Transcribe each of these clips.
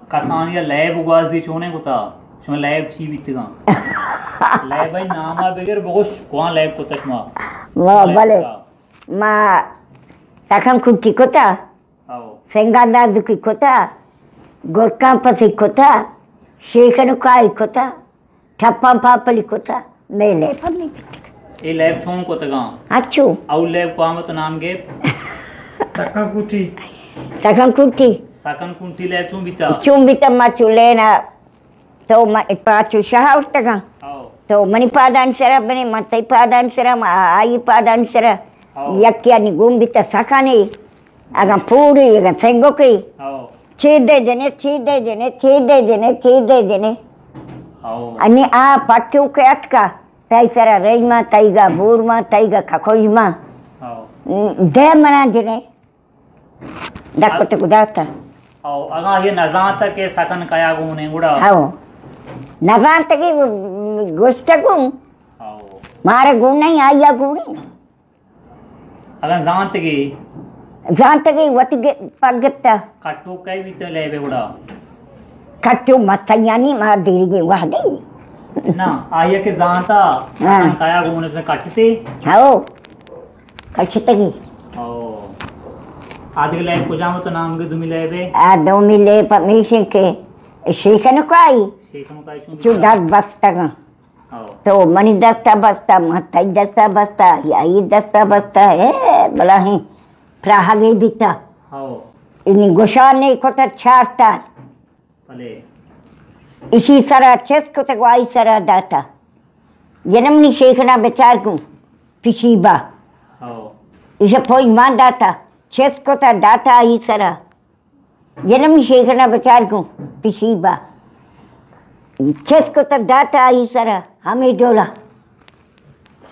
kasan ya lab ugaz di chone kota shma lab chi bitga lab bay nama beger bogosh kuan lab kota shma ma bale ma takam kuti kota senganda duki kota gorkam pasi kota shekanu kai kota thapam papali kota mele pami ए lab phone को तगा अच्छो औ lab को आम तो नाम गे सकन कुंटी lab चुम बिता मा चुलेना तो मा पाचु शहाउ तगा तो मनी पादान सरा बने मतई पादान सरा मा आई पादान सरा यक्या नि गुम बिता सकाने अगा पूरी अगा सेंगो की छेदे जने अनि आ पाचु के अटका ताई सरा रेजमा ताईगा बोरमा ताईगा खखोजमा दे मना जने दक्कत गुदाता अगा ये नजात के सकन कया गुने गुड़ा हाओ नजात के गोष्ट गुम मारे गुण नहीं आया गुण अगा जानत के वत पगता कट्टू कई भी तो लेबे गुड़ा कट्टू मस्तयानी मार देरी वाह दे ना आया के जानता काया गुने से काटते हाओ कछते की ओ आदि ले पुजाम तो नाम के दुमि लेबे आ दो मिले परमेश्वर के शेखन काई चु 10 बस्ता तो मनी 10 बस्ता मथई 10 बस्ता या ये 10 बस्ता है बला है प्राहगे बिता हाओ इनी गोशाने को तो छाता भले इसी तरह चेस को तकवाई सरा दाता जन्मनी शेखना बेचार को पिछीबा इसे फौज मान दाता चेस को ता दाता ही सरा जन्मनी शेखना बेचार को पिछीबा चेस को ता दाता ही सरा हमें डोला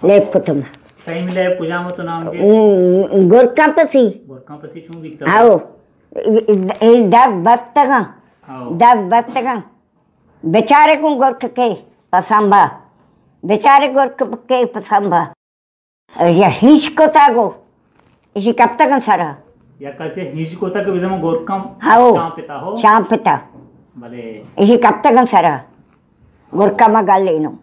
लेप को तुम सही मिले पुजाम तो नाम के गोरका पसी चुम बिता आओ 10 बस्ता बेचारे को गोरख के पसंबा बेचारे गोरख के पसंबा या हिच को तागो इसी कब तक सारा या कैसे हिच को तक विजम गोरकम हाओ चांप पिता भले इसी कब तक सारा गोरका मा गाल लेनो